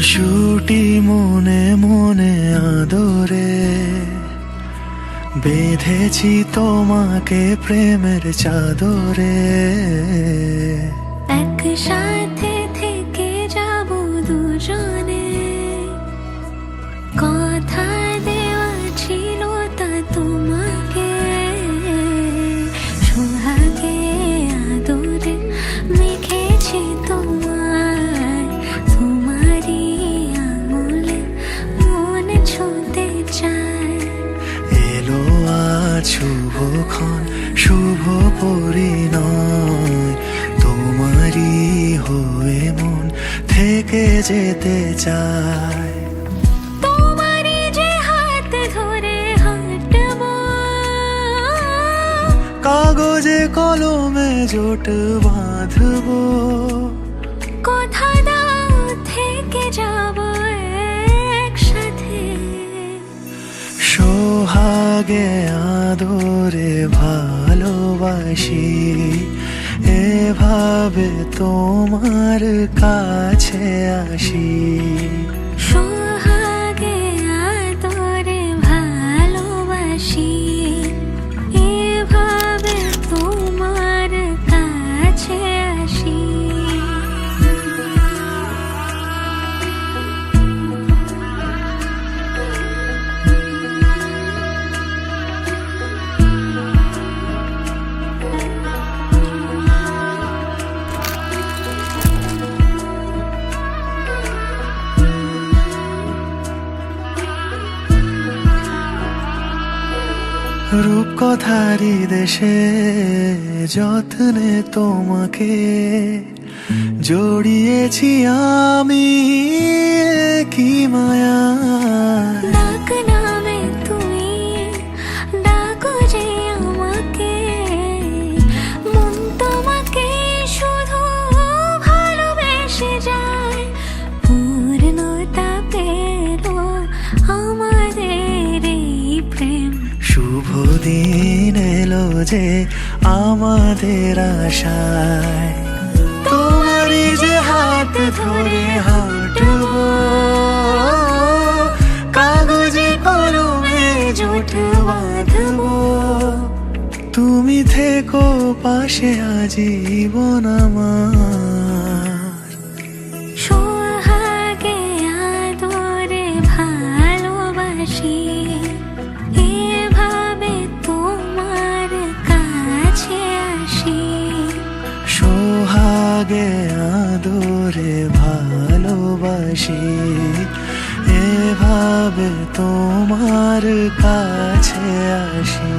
ছুটি মনে মনে আদরে বেঁধেছি তোমাকে প্রেমের চাদরে। একসাথে থেকে যাব দুজনে, কথা দেওয়া ছিল তা তোমাকে। সোহাগে আদরে মেখেছি তোমায়, তোমারই আঙুলে মন ছুঁতে চায়। এলো আজ শুভক্ষণ, শুভ পরিণয়, তোমারই হয়ে মন থেকে যেতে চায়। তোমারই যে হাত ধরে হাঁটবো, কাগজে কলমে জোট বাঁধবো, কথা দাও থেকে যাব একসাথে। সোহাগে আদরে ভালোবাসি, এভাবে তোমার কাছে আসি। সোহাগে আদরে ভালোবাসি, এভাবে তোমার কাছে আসি। রূপকথারি দেশে যত্নে তোমাকে জড়িয়েছি আমি, কি মায়া। ডাক নামে তুমি ডাকো যে আমাকে, মন তোমাকে শুধু ভালোবেসে যায়। পূর্ণতা পেল আমাদের এই প্রেম, শুভ দিন এলো যে আমাদের আশায়। তোমারই যে হাত ধরে হাঁটবো, কাগজে কলমে জোট বাঁধবো, তুমি থেকো পাশে আজীবন আমার। সোহাগে আদরে ভালোবাসি, এভাবে তোমার কাছে আসি। সোহাগে আদরে ভালোবাসি, এভাবে তোমার কাছে আসি।